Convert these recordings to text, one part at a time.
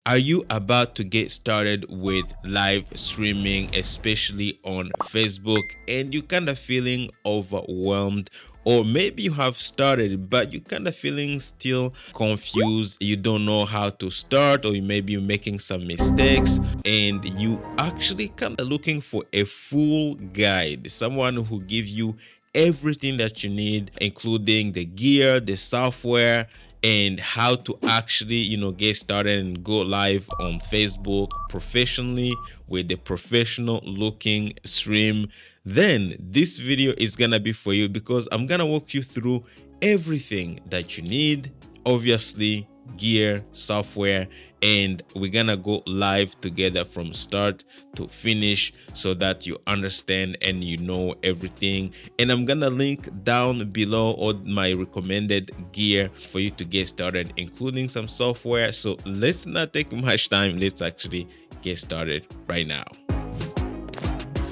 Are you about to get started with live streaming, especially on Facebook, and you kind of feeling overwhelmed? Or maybe you have started, but you kind of feeling still confused. You don't know how to start, or maybe you're making some mistakes, and you actually kind of looking for a full guide, someone who gives you everything that you need, including the gear, the software, and how to actually get started and go live on Facebook professionally with a professional looking stream. Then this video is gonna be for you, because I'm gonna walk you through everything that you need, obviously gear, software, and we're gonna go live together from start to finish so that you understand and you know everything. And I'm gonna link down below all my recommended gear for you to get started, including some software. So let's not take much time, let's actually get started right now.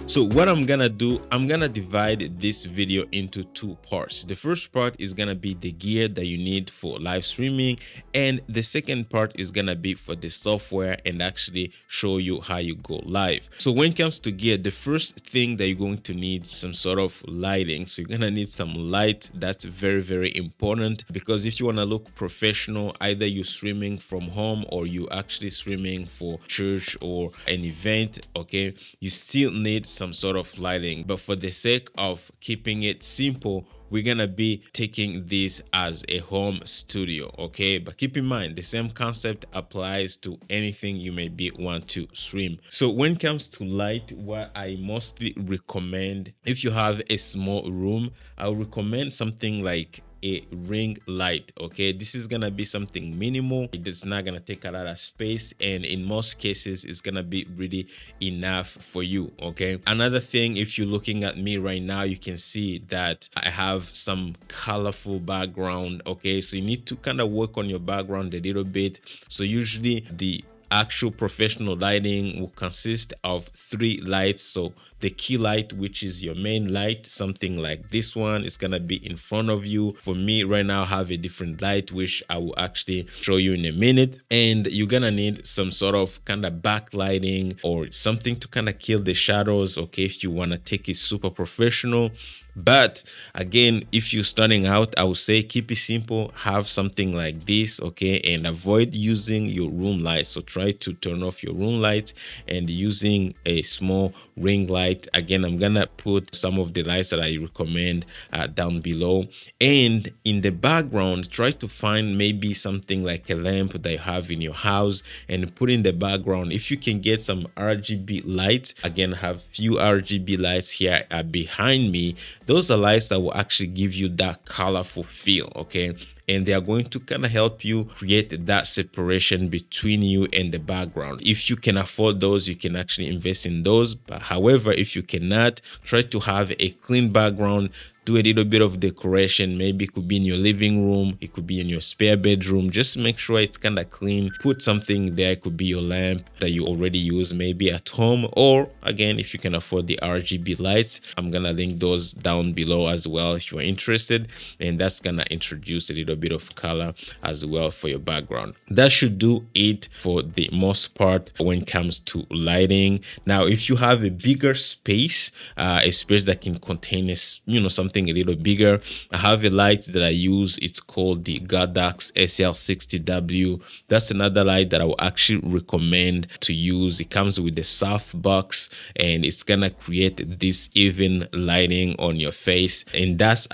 So what I'm gonna do, I'm gonna divide this video into two parts. The first part is gonna be the gear that you need for live streaming, and the second part is gonna be for the software and actually show you how you go live. So when it comes to gear, the first thing that you're going to need is some sort of lighting. So you're gonna need some light. That's very, very important, because if you wanna look professional, either you're streaming from home or you actually streaming for church or an event, okay, you still need some sort of lighting. But for the sake of keeping it simple, we're gonna be taking this as a home studio, okay? But keep in mind, the same concept applies to anything you may be want to stream. So when it comes to light, what I mostly recommend, if you have a small room, I would recommend something like a ring light. Okay, this is gonna be something minimal. It is not gonna take a lot of space, and in most cases it's gonna be really enough for you. Okay, another thing, if you're looking at me right now, you can see that I have some colorful background. Okay, so you need to kind of work on your background a little bit. So usually the actual professional lighting will consist of 3 lights. So the key light, which is your main light, something like this one, is gonna be in front of you. For me right now, I have a different light, which I will actually show you in a minute. And you're gonna need some sort of kind of backlighting or something to kind of kill the shadows, okay, if you want to take it super professional. But again, if you're starting out, I would say keep it simple, have something like this, okay, and avoid using your room lights. So try to turn off your room lights and using a small ring light. Again, I'm gonna put some of the lights that I recommend down below. And in the background, try to find maybe something like a lamp that you have in your house and put in the background. If you can get some RGB lights, again, have few RGB lights here behind me. Those are lights that will actually give you that colorful feel, okay? And they are going to kind of help you create that separation between you and the background. If you can afford those, you can actually invest in those. But however, if you cannot, try to have a clean background. Do a little bit of decoration. Maybe it could be in your living room, it could be in your spare bedroom. Just make sure it's kind of clean. Put something there. It could be your lamp that you already use maybe at home, or again, if you can afford the RGB lights, I'm gonna link those down below as well if you're interested, and that's gonna introduce a little bit of color as well for your background. That should do it for the most part when it comes to lighting. Now, if you have a bigger space, a space that can contain something a little bigger, I have a light that I use. It's called the Godox SL60W. That's another light that I will actually recommend to use. It comes with the soft box, and it's gonna create this even lighting on your face. And that's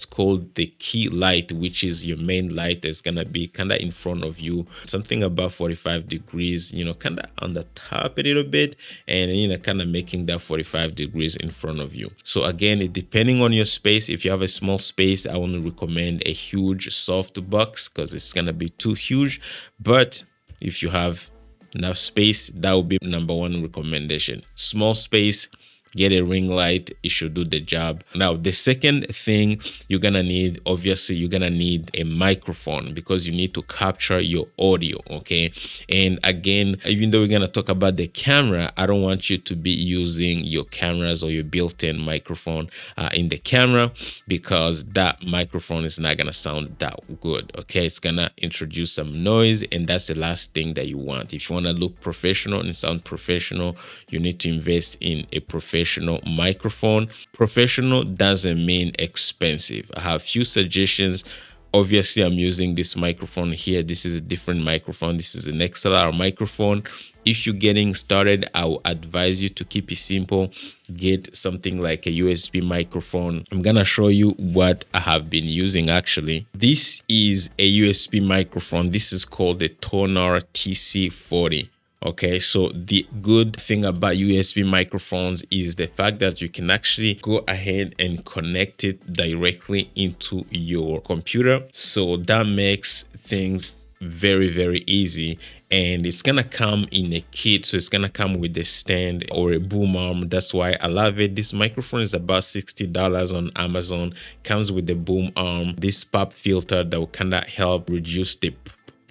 called the key light, which is your main light. That's gonna be kind of in front of you, something about 45 degrees, kind of on the top a little bit, and kind of making that 45 degrees in front of you. So again, depending on your space, if you have a small space, I want to recommend a huge soft box because it's gonna be too huge. But if you have enough space, that would be number one recommendation. Small space, get a ring light, it should do the job. Now the second thing you're gonna need, obviously you're gonna need a microphone, because you need to capture your audio. Okay, and again, even though we're gonna talk about the camera, I don't want you to be using your cameras or your built-in microphone in the camera, because that microphone is not gonna sound that good. Okay, it's gonna introduce some noise, and that's the last thing that you want. If you want to look professional and sound professional, you need to invest in a professional microphone. Professional doesn't mean expensive. I have few suggestions. Obviously, I'm using this microphone here. This is a different microphone. This is an XLR microphone. If you're getting started, I will advise you to keep it simple. Get something like a USB microphone. I'm gonna show you what I have been using actually. This is a USB microphone. This is called the Tonor TC40. Okay, so the good thing about USB microphones is the fact that you can actually go ahead and connect it directly into your computer. So that makes things very easy, and it's gonna come in a kit. So it's gonna come with a stand or a boom arm. That's why I love it. This microphone is about $60 on Amazon. Comes with the boom arm, this pop filter that will kind of help reduce the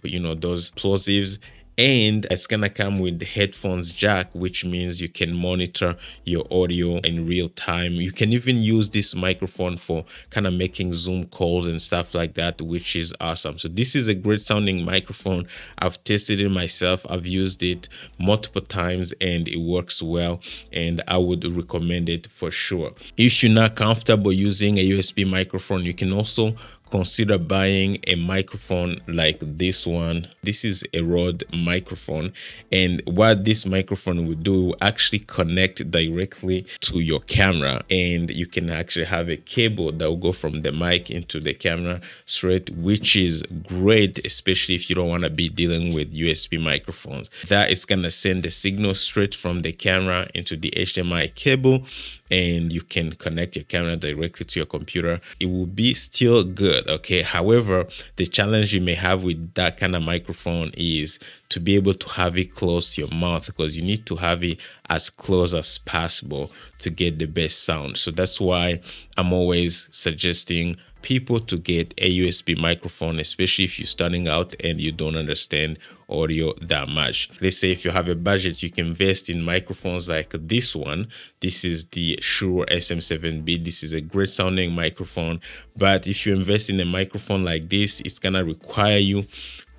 those plosives, and it's gonna come with the headphones jack, which means you can monitor your audio in real time. You can even use this microphone for kind of making Zoom calls and stuff like that, which is awesome. So this is a great sounding microphone. I've tested it myself. I've used it multiple times and it works well, and I would recommend it for sure. If you're not comfortable using a USB microphone, you can also consider buying a microphone like this one. This is a Rode microphone, and what this microphone will do, will actually connect directly to your camera, and you can actually have a cable that will go from the mic into the camera straight, which is great, especially if you don't want to be dealing with USB microphones. That is gonna send the signal straight from the camera into the HDMI cable, and you can connect your camera directly to your computer. It will be still good. Okay, however, the challenge you may have with that kind of microphone is to be able to have it close to your mouth, because you need to have it as close as possible to get the best sound. So that's why I'm always suggesting people to get a USB microphone, especially if you're starting out and you don't understand audio that much. Let's say if you have a budget, you can invest in microphones like this one. This is the Shure SM7B. This is a great sounding microphone, but if you invest in a microphone like this, it's gonna require you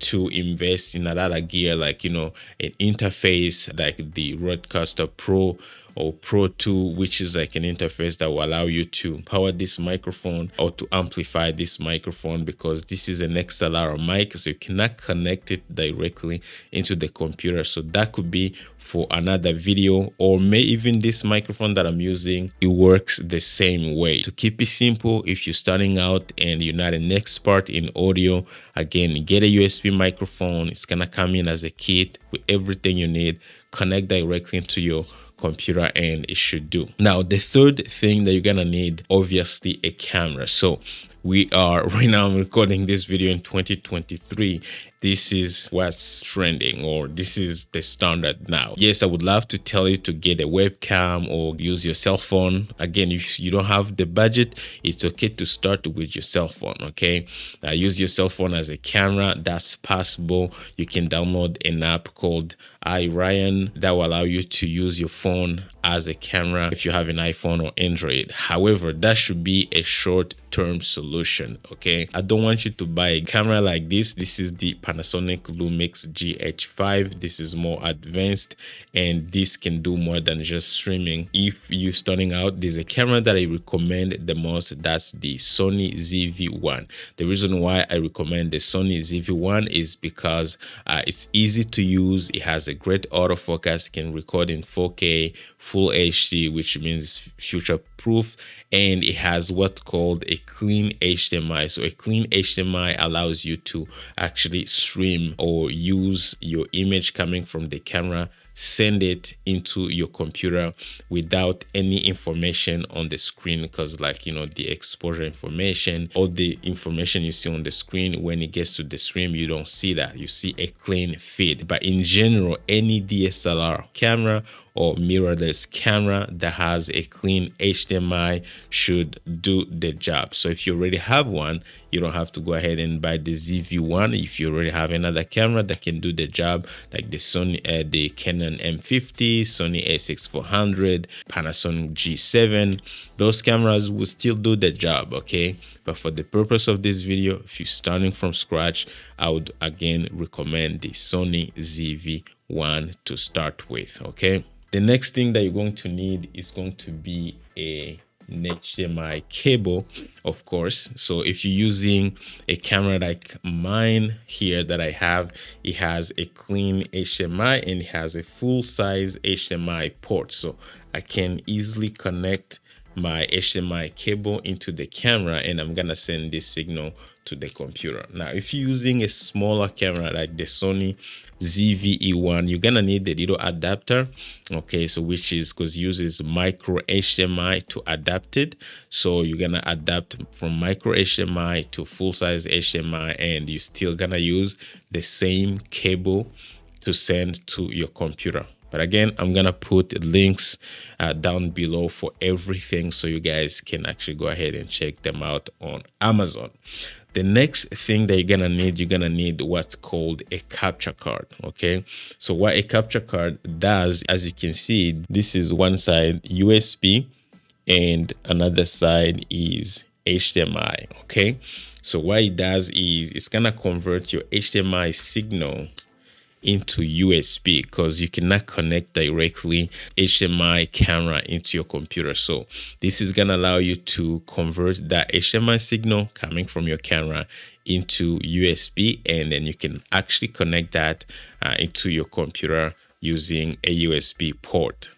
to invest in a lot of gear, like an interface like the Rodecaster Pro or Pro 2, which is like an interface that will allow you to power this microphone or to amplify this microphone, because this is an XLR mic, so you cannot connect it directly into the computer. So that could be for another video, or may even this microphone that I'm using, it works the same way. To keep it simple, if you're starting out and you're not an expert in audio, again, get a USB microphone. It's gonna come in as a kit with everything you need. Connect directly into your computer and it should do. Now the third thing that you're gonna need, obviously, a camera. So we are right now, I'm recording this video in 2023. This is what's trending, or this is the standard now. Yes, I would love to tell you to get a webcam or use your cell phone. Again, if you don't have the budget, it's okay to start with your cell phone. Okay, use your cell phone as a camera. That's possible. You can download an app called iRyan that will allow you to use your phone as a camera if you have an iPhone or Android. However, that should be a short-term solution. Okay, I don't want you to buy a camera like this. This is the Panasonic Lumix GH5. This is more advanced, and this can do more than just streaming. If you're starting out, there's a camera that I recommend the most. That's the Sony ZV-1. The reason why I recommend the Sony ZV-1 is because it's easy to use. It has a great autofocus, can record in 4K Full HD, which means future proof, and it has what's called a clean HDMI. So a clean HDMI allows you to actually stream or use your image coming from the camera, send it into your computer without any information on the screen, because like, you know, the exposure information, all the information you see on the screen, when it gets to the stream, you don't see that. You see a clean feed. But in general, any DSLR camera or mirrorless camera that has a clean HDMI should do the job. So if you already have one, you don't have to go ahead and buy the ZV-1. If you already have another camera that can do the job, like the the Canon M50, Sony a6400, Panasonic G7, those cameras will still do the job, okay? But for the purpose of this video, if you're starting from scratch, I would again recommend the Sony ZV-1 to start with, okay? The next thing that you're going to need is going to be an HDMI cable, of course. So if you're using a camera like mine here that I have, it has a clean HDMI and it has a full-size HDMI port. So I can easily connect my HDMI cable into the camera and I'm gonna send this signal to the computer. Now, if you're using a smaller camera like the Sony ZV-E1, you're gonna need the little adapter, okay? So which is because it uses micro HDMI to adapt it. So you're gonna adapt from micro HDMI to full-size HDMI, and you're still gonna use the same cable to send to your computer. But again, I'm gonna put links down below for everything, so you guys can actually go ahead and check them out on Amazon. The next thing that you're gonna need what's called a capture card, okay? So what a capture card does, as you can see, this is one side USB and another side is HDMI, okay? So what it does is it's gonna convert your HDMI signal into USB, because you cannot connect directly HDMI camera into your computer. So this is going to allow you to convert that HDMI signal coming from your camera into USB, and then you can actually connect that into your computer using a USB port.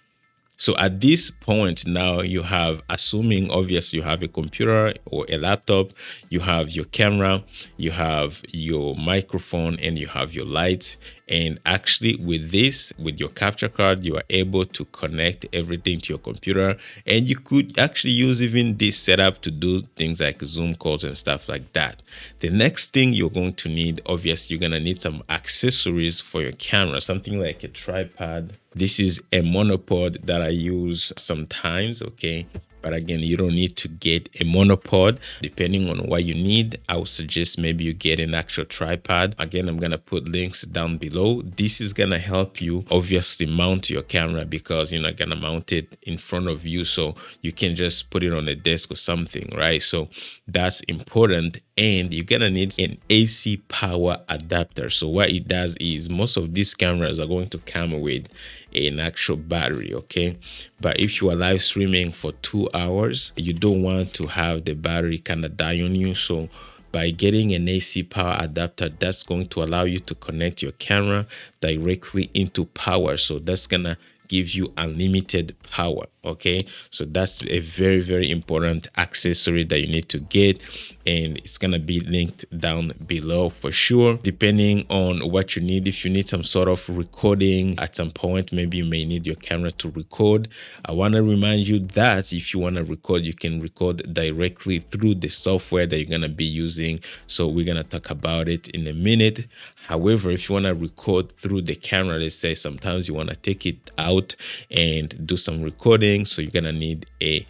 So at this point now, you have, assuming obviously you have a computer or a laptop, you have your camera, you have your microphone, and you have your lights. And actually with this, with your capture card, you are able to connect everything to your computer, and you could actually use even this setup to do things like Zoom calls and stuff like that. The next thing you're going to need, obviously you're going to need some accessories for your camera, something like a tripod. This is a monopod that I use sometimes, okay? But again, you don't need to get a monopod. Depending on what you need, I would suggest maybe you get an actual tripod. Again, I'm gonna put links down below. This is gonna help you obviously mount your camera, because you're not gonna mount it in front of you, so you can just put it on a desk or something, right? So that's important. And you're gonna need an AC power adapter. So what it does is, most of these cameras are going to come with an actual battery, okay? But if you are live streaming for 2 hours, you don't want to have the battery kind of die on you. So by getting an AC power adapter, that's going to allow you to connect your camera directly into power. So that's gonna give you unlimited power, okay? So that's a very, very important accessory that you need to get, and it's gonna be linked down below for sure, depending on what you need. If you need some sort of recording at some point, maybe you may need your camera to record. I want to remind you that if you want to record, you can record directly through the software that you're gonna be using. So we're gonna talk about it in a minute. However, if you want to record through the camera, let's say sometimes you want to take it out and do some recording, so you're gonna need a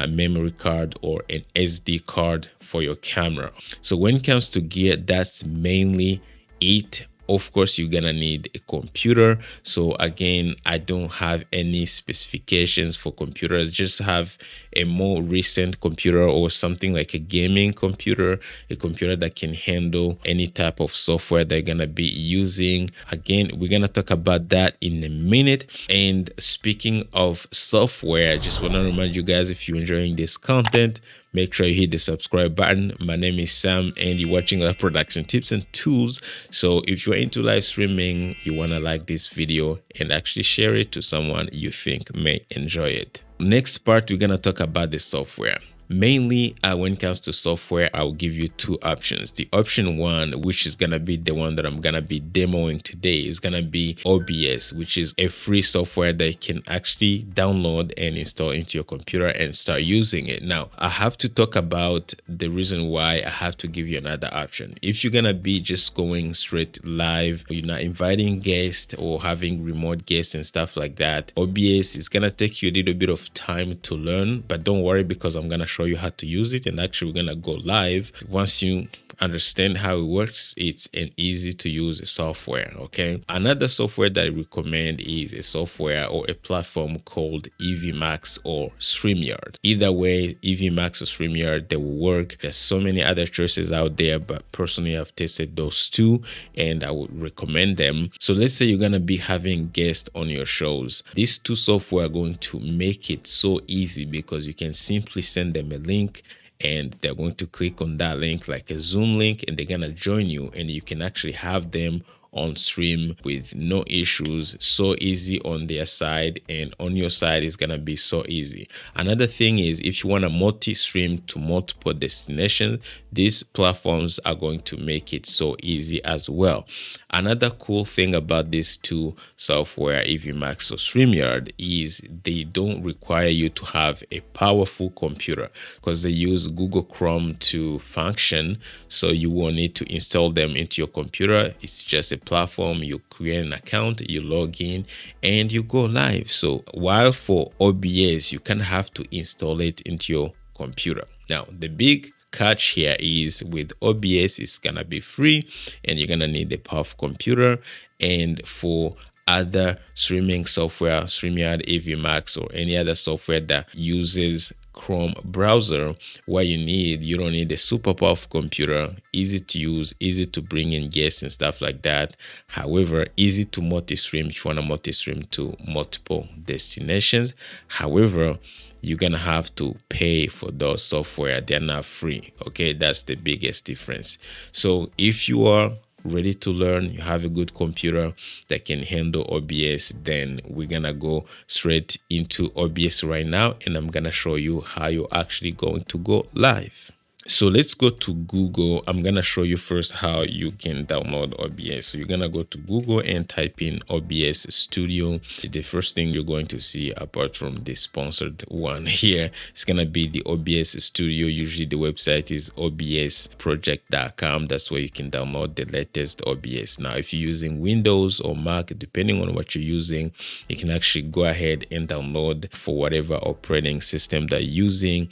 memory card or an SD card for your camera. So when it comes to gear, that's mainly it. Of course, you're gonna need a computer. So again, I don't have any specifications for computers. Just have a more recent computer or something like a gaming computer, a computer that can handle any type of software they're gonna be using. Again, we're gonna talk about that in a minute. And speaking of software, I just want to remind you guys, if you're enjoying this content, make sure you hit the subscribe button. My name is Sam and you're watching Live Production Tips and Tools. So if you're into live streaming, you want to like this video and actually share it to someone you think may enjoy it. Next part, we're going to talk about the software. mainly when it comes to software, I'll give you two options. The option one, which is gonna be the one that I'm gonna be demoing today, is gonna be OBS, which is a free software that you can actually download and install into your computer and start using it. Now, I have to talk about the reason why I have to give you another option. If you're gonna be just going straight live, you're not inviting guests or having remote guests and stuff like that, OBS is gonna take you a little bit of time to learn, but don't worry, because I'm gonna show you how to use it, and actually we're gonna go live. Once you understand how it works, it's an easy to use software. Okay, another software that I recommend is a software or a platform called EVMax or StreamYard. Either way, EVMax or StreamYard, they will work. There's so many other choices out there, but personally I've tested those two and I would recommend them. So let's say you're gonna be having guests on your shows. These two software are going to make it so easy, because you can simply send them a link and they're going to click on that link, like a Zoom link, and they're gonna join you, and you can actually have them on stream with no issues. So easy on their side, and on your side is gonna be so easy. Another thing is, if you want to multi-stream to multiple destinations, these platforms are going to make it so easy as well. Another cool thing about these two software, EVMax or StreamYard, is they don't require you to have a powerful computer, because they use Google Chrome to function, so you won't need to install them into your computer. It's just a platform. You create an account, you log in, and you go live. So while for OBS, you kind of have to install it into your computer. Now, the big catch here is, with OBS, it's gonna be free and you're gonna need a powerful computer. And for other streaming software, StreamYard, EVMax, or any other software that uses Chrome browser, what you don't need a super powerful computer, easy to use, easy to bring in guests and stuff like that. However, easy to multi-stream if you want to multi-stream to multiple destinations. However, you're gonna have to pay for those software. They're not free. Okay, that's the biggest difference. So if you are ready to learn, you have a good computer that can handle OBS, then we're gonna go straight into OBS right now, and I'm gonna show you how you're actually going to go live. So let's go to Google. I'm gonna show you first how you can download OBS. So you're gonna go to Google and type in OBS Studio. The first thing you're going to see, apart from the sponsored one here, is gonna be the OBS Studio. Usually the website is obsproject.com. That's where you can download the latest OBS. Now, if you're using Windows or Mac, depending on what you're using, you can actually go ahead and download for whatever operating system that you're using.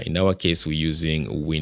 In our case, we're using Windows.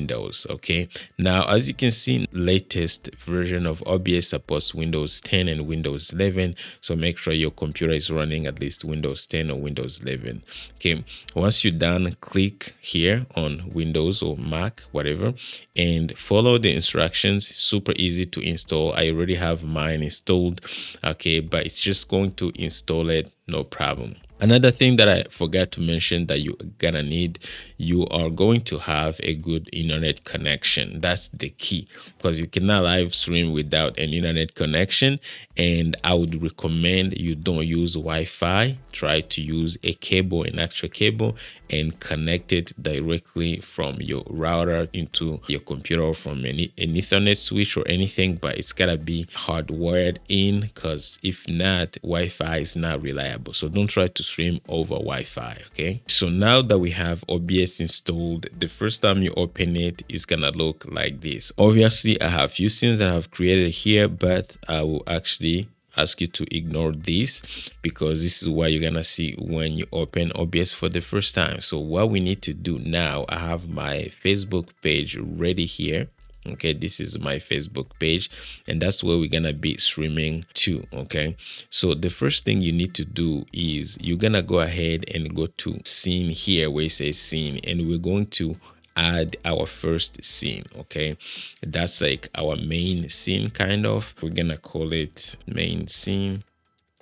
Okay, now as you can see, latest version of OBS supports Windows 10 and Windows 11, so make sure your computer is running at least Windows 10 or Windows 11. Okay, once you're done, click here on Windows or Mac, whatever, and follow the instructions. Super easy to install. I already have mine installed. Okay, but it's just going to install it, no problem. Another thing that I forgot to mention that you're gonna need, you are going to have a good internet connection. That's the key, because you cannot live stream without an internet connection. And I would recommend you don't use Wi-Fi. Try to use a cable, an actual cable, and connect it directly from your router into your computer, or from an Ethernet switch or anything, but it's gotta be hardwired in, because if not, Wi-Fi is not reliable. So don't try to stream over Wi-Fi. Okay, so now that we have OBS installed, the first time you open it, it's gonna look like this. Obviously, I have few scenes that I've created here, but I will actually ask you to ignore this, because this is what you're gonna see when you open OBS for the first time. So what we need to do now, I have my Facebook page ready here. Okay, this is my Facebook page, and that's where we're gonna be streaming to. Okay, so the first thing you need to do is you're gonna go ahead and go to scene here where it says scene, and we're going to add our first scene. Okay, that's like our main scene, kind of. We're gonna call it main scene.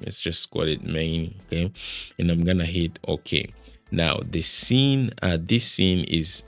Let's just call it main. Okay, and I'm gonna hit OK. Now the scene, this scene is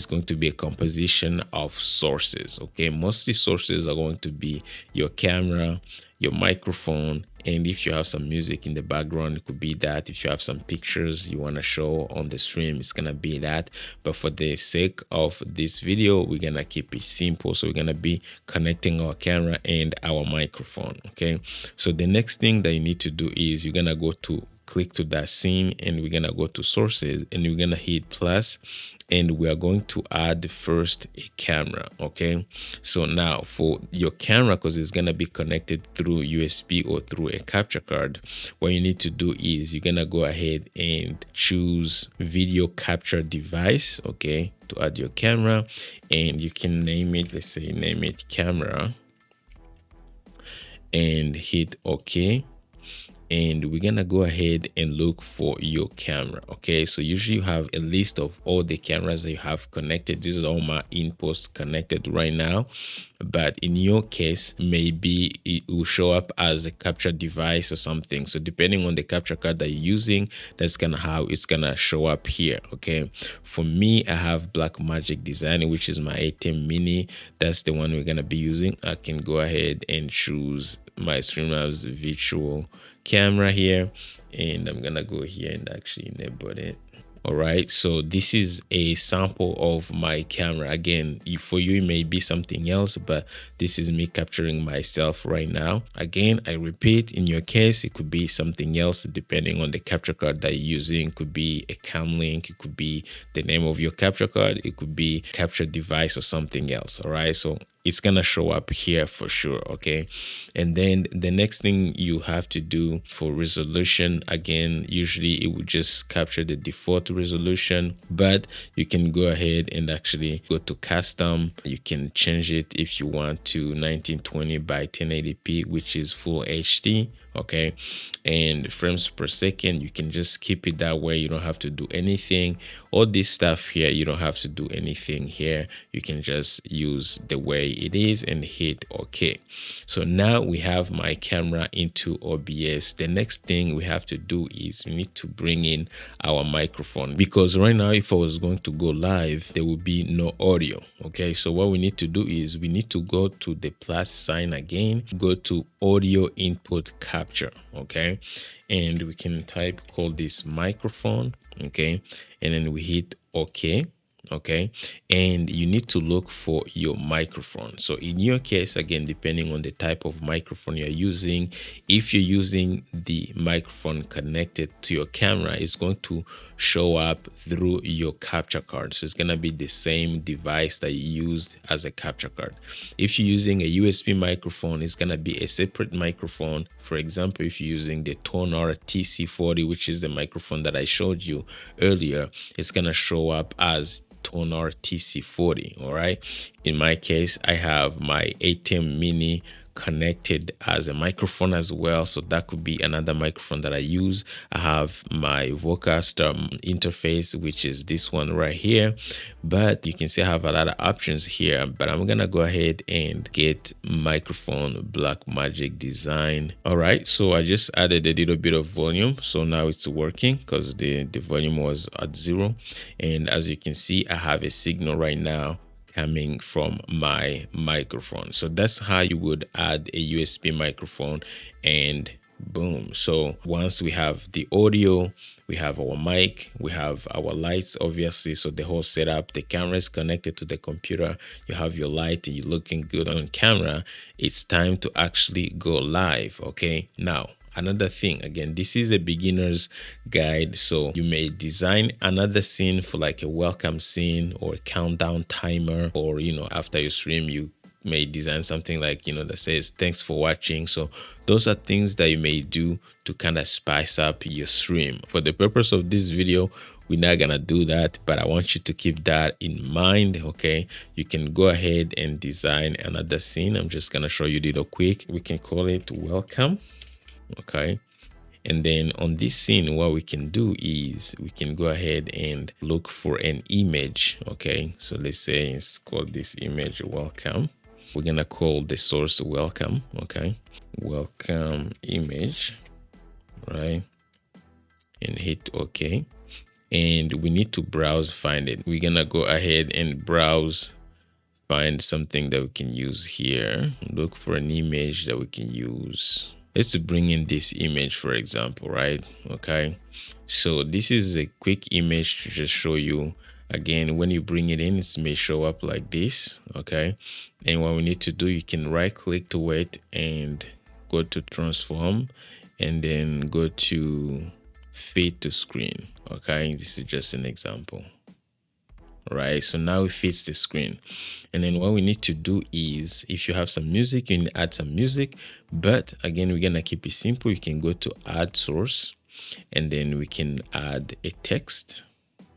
going to be a composition of sources. Okay, mostly sources are going to be your camera, your microphone, And if you have some music in the background, it could be that. If you have some pictures you want to show on the stream, it's gonna be that. But for the sake of this video, we're gonna keep it simple. So we're gonna be connecting our camera and our microphone. Okay, so the next thing that you need to do is you're gonna go to click to that scene, and we're gonna go to sources, and we're gonna hit plus, and we are going to add first a camera. Okay, so now for your camera, because it's gonna be connected through USB or through a capture card, what you need to do is you're gonna go ahead and choose video capture device, okay, to add your camera, and you can name it, let's say name it camera, and hit OK. And we're gonna go ahead and look for your camera. Okay, so usually you have a list of all the cameras that you have connected. This is all my inputs connected right now, but in your case, maybe it will show up as a capture device or something. So depending on the capture card that you're using, that's kind of how it's gonna show up here. Okay, for me, I have Blackmagic Design, which is my ATEM Mini. That's the one we're gonna be using. I can go ahead and choose my Streamlabs virtual camera here, and I'm gonna go here and actually enable it. All right, so this is a sample of my camera. Again, for you it may be something else, but this is me capturing myself right now. Again, I repeat, in your case it could be something else depending on the capture card that you're using. It could be a cam link, it could be the name of your capture card, it could be capture device or something else. All right, so it's gonna show up here for sure. Okay, and then the next thing you have to do for resolution, again, usually it would just capture the default resolution, but you can go ahead and actually go to custom. You can change it if you want to 1920 by 1080p, which is full HD. Okay, and frames per second, you can just keep it that way. You don't have to do anything. All this stuff here, you don't have to do anything here. You can just use the way it is and hit OK. So now we have my camera into OBS. The next thing we have to do is we need to bring in our microphone, because right now if I was going to go live, there will be no audio. Okay, so what we need to do is we need to go to the plus sign again, go to audio input capture. Okay, and we can call this microphone. Okay, and then we hit OK. Okay, and you need to look for your microphone. So in your case, again, depending on the type of microphone you're using, if you're using the microphone connected to your camera, it's going to show up through your capture card. So it's going to be the same device that you used as a capture card. If you're using a USB microphone, it's going to be a separate microphone. For example, if you're using the Tonor TC40, which is the microphone that I showed you earlier, it's going to show up as Tonor TC40. All right, in my case, I have my ATEM Mini connected as a microphone as well, so that could be another microphone that I use. I have my Vocaster interface, which is this one right here, but you can see I have a lot of options here, but I'm gonna go ahead and get microphone Blackmagic Design. All right, so I just added a little bit of volume, so now it's working because the volume was at 0, and as you can see, I have a signal right now coming from my microphone. So that's how you would add a USB microphone, and boom. So once we have the audio, we have our mic, we have our lights, obviously, so the whole setup, the camera is connected to the computer, you have your light and you're looking good on camera, it's time to actually go live. Okay, now another thing, again, this is a beginner's guide, so you may design another scene for like a welcome scene or a countdown timer, or after your stream you may design something like that says thanks for watching. So those are things that you may do to kind of spice up your stream. For the purpose of this video, we're not gonna do that, but I want you to keep that in mind. Okay, you can go ahead and design another scene. I'm just gonna show you a little quick. We can call it welcome. Okay, and then on this scene, what we can do is we can go ahead and look for an image. Okay, so let's say it's called this image welcome. We're gonna call the source welcome. Okay, welcome image, right, and hit OK. And we need to browse, find it. We're gonna go ahead and browse, find something that we can use here, look for an image that we can use. let's bring in this image, for example, right? Okay, so this is a quick image to just show you. Again, when you bring it in, it may show up like this. Okay, and what we need to do, you can right click to it and go to transform, and then go to fit to screen. Okay, this is just an example. Right, so now it fits the screen. And then what we need to do is, if you have some music, you can add some music, but again, we're gonna keep it simple. You can go to add source, and then we can add a text.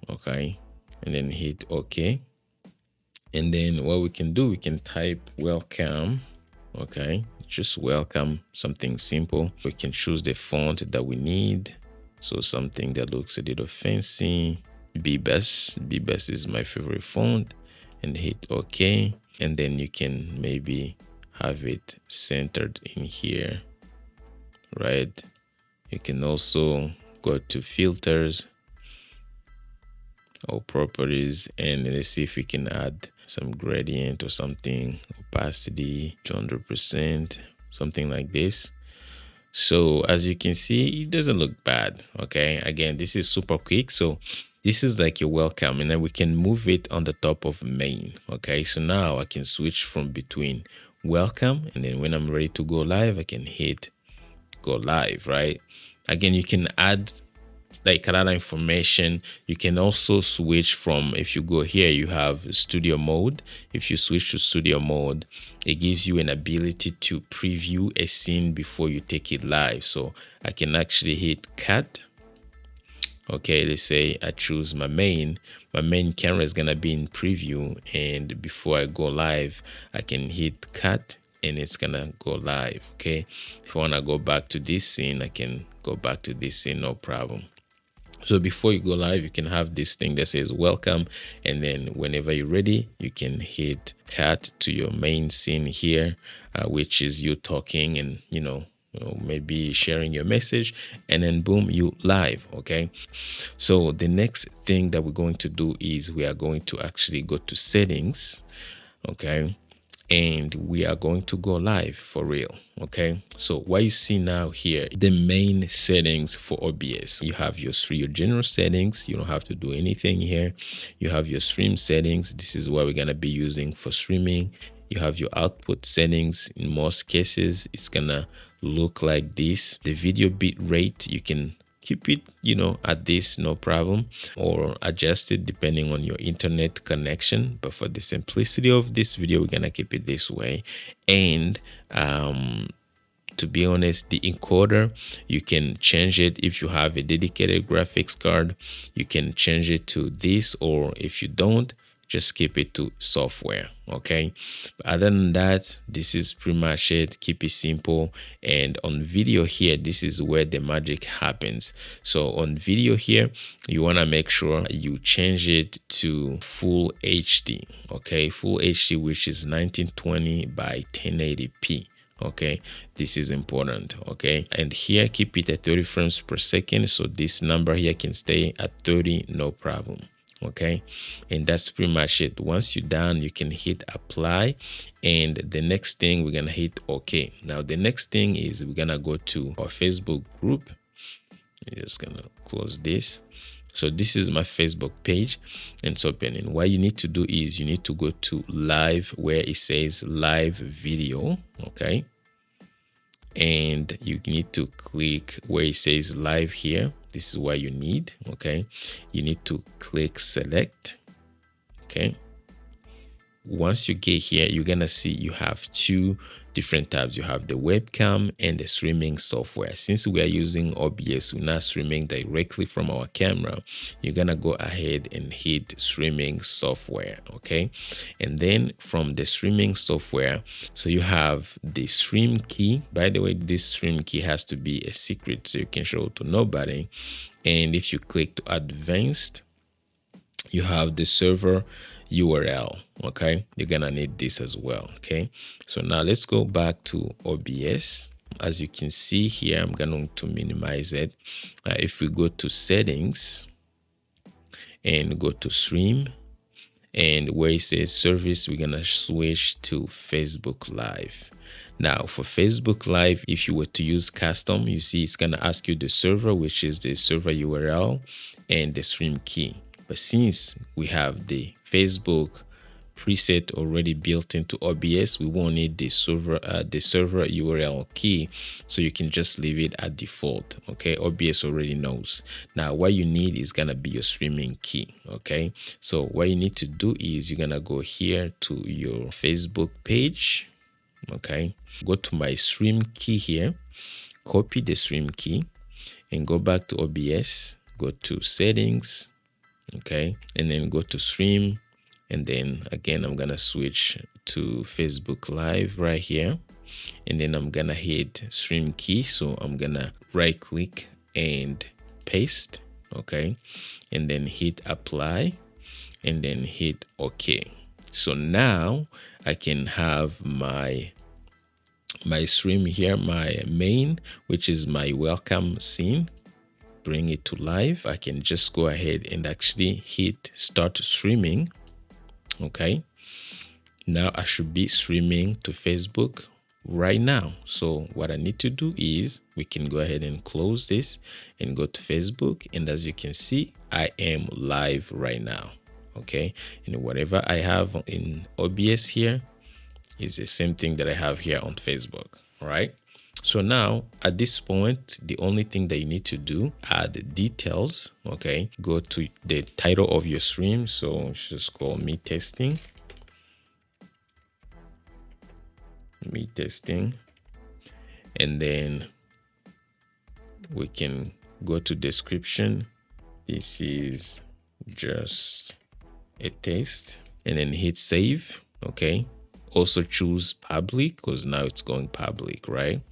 Okay, and then hit OK. And then what we can do, we can type welcome. Okay, just welcome, something simple. We can choose the font that we need, so something that looks a little fancy. Bebas is my favorite font, and hit OK. And then you can maybe have it centered in here, right? You can also go to filters or properties, and let's see if we can add some gradient or something, opacity 200%, something like this. So as you can see, it doesn't look bad. Okay, again, this is super quick. So this is like your welcome, and then we can move it on the top of main. Okay, so now I can switch from between welcome, and then when I'm ready to go live, I can hit go live, right? Again, you can add like a lot of information. You can also switch from, if you go here, you have studio mode. If you switch to studio mode, it gives you an ability to preview a scene before you take it live. So I can actually hit cut. Okay, let's say I choose my main camera is gonna be in preview, and before I go live, I can hit cut and it's gonna go live. Okay, if I want to go back to this scene, I can go back to this scene, no problem. So before you go live, you can have this thing that says welcome, and then whenever you're ready, you can hit cut to your main scene here, which is you talking and maybe sharing your message, and then boom, you live. Okay, so the next thing that we're going to do is we are going to actually go to settings. Okay, and we are going to go live for real. Okay, so what you see now here, the main settings for OBS, you have your general settings. You don't have to do anything here. You have your stream settings. This is what we're gonna be using for streaming. You have your output settings. In most cases, it's gonna look like this. The video bit rate, you can keep it at this, no problem, or adjust it depending on your internet connection, but for the simplicity of this video, we're gonna keep it this way. And to be honest, the encoder, you can change it. If you have a dedicated graphics card, you can change it to this, or if you don't, just keep it to software. Okay, but other than that, this is pretty much it. Keep it simple. And on video here, this is where the magic happens. So on video here, you want to make sure you change it to full HD. Okay, full HD, which is 1920 by 1080p. Okay, this is important. Okay, and here keep it at 30 frames per second, so this number here can stay at 30, no problem. Okay, and that's pretty much it. Once you're done, you can hit apply, and the next thing we're gonna hit OK. Now the next thing is we're gonna go to our Facebook group. I'm just gonna close this. So this is my Facebook page, and it's opening. What you need to do is you need to go to live, where it says live video. Okay, and you need to click where it says live here. This is what you need. Okay, you need to click select. Okay, once you get here, you're gonna see you have two different tabs. You have the webcam and the streaming software. Since we are using OBS, we're not streaming directly from our camera, you're gonna go ahead and hit streaming software. Okay, and then from the streaming software, so you have the stream key. By the way, this stream key has to be a secret, so you can show it to nobody. And if you click to advanced, you have the server URL. Okay, you're gonna need this as well. Okay, so now let's go back to OBS. As you can see here, I'm going to minimize it. If we go to settings and go to stream, and where it says service, we're gonna switch to Facebook Live. Now for Facebook Live, if you were to use custom, you see it's gonna ask you the server, which is the server URL and the stream key. But since we have the Facebook preset already built into OBS, we won't need the server URL key, so you can just leave it at default. Okay, OBS already knows. Now what you need is gonna be your streaming key. Okay, so what you need to do is you're gonna go here to your Facebook page. Okay, go to my stream key here, copy the stream key and go back to OBS, go to settings, okay, and then go to stream. And then again, I'm gonna switch to Facebook Live right here. And then I'm gonna hit stream key. So I'm gonna right click and paste, okay. And then hit apply and then hit OK. So now I can have my stream here, my main, which is my welcome scene. Bring it to live. I can just go ahead and actually hit start streaming. Okay, now I should be streaming to Facebook right now. So what I need to do is we can go ahead and close this and go to Facebook, and as you can see, I am live right now. Okay, and whatever I have in OBS here is the same thing that I have here on Facebook. All right, so now at this point, the only thing that you need to do, add details. Okay, go to the title of your stream. So just call me testing. And then we can go to description. This is just a test, and then hit save. Okay, also choose public because now it's going public, right?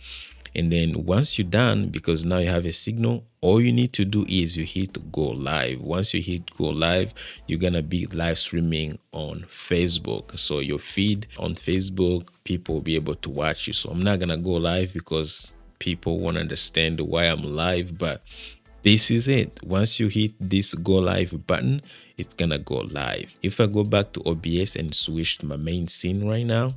And then once you're done, because now you have a signal, all you need to do is you hit go live. Once you hit go live, you're gonna be live streaming on Facebook. So your feed on Facebook, people will be able to watch you. So I'm not gonna go live because people won't understand why I'm live, but this is it. Once you hit this go live button, it's gonna go live. If I go back to OBS and switch to my main scene right now,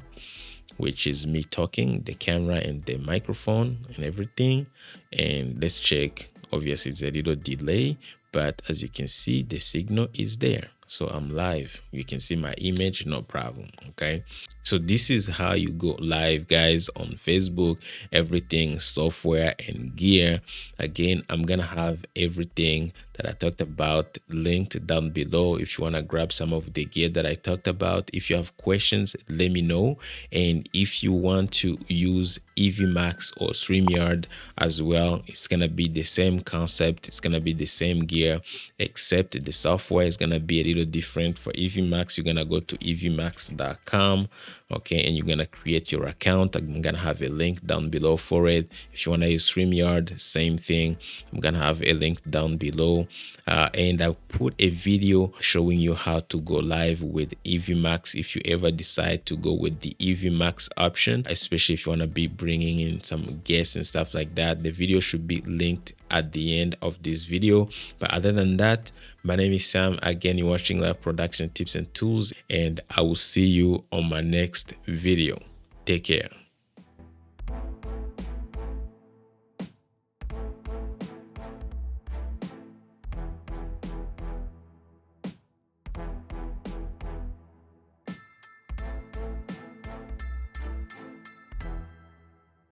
which is me talking, the camera and the microphone and everything, and let's check. Obviously it's a little delay, but as you can see, the signal is there. So I'm live. You can see my image, no problem. Okay, so this is how you go live, guys, on Facebook. Everything, software and gear. Again, I'm gonna have everything that I talked about linked down below if you want to grab some of the gear that I talked about. If you have questions, let me know. And if you want to use EV Max or StreamYard as well, it's gonna be the same concept. It's gonna be the same gear, except the software is gonna be a little different. For EV Max, you're gonna go to evmax.com, okay, and you're gonna create your account. I'm gonna have a link down below for it. If you want to use StreamYard, same thing. I'm gonna have a link down below, and I'll put a video showing you how to go live with EV Max if you ever decide to go with the EV Max option, especially if you want to be bringing in some guests and stuff like that. The video should be linked at the end of this video. But other than that, my name is Sam. Again, you're watching Live Production Tips and Tools, and I will see you on my next video. Take care.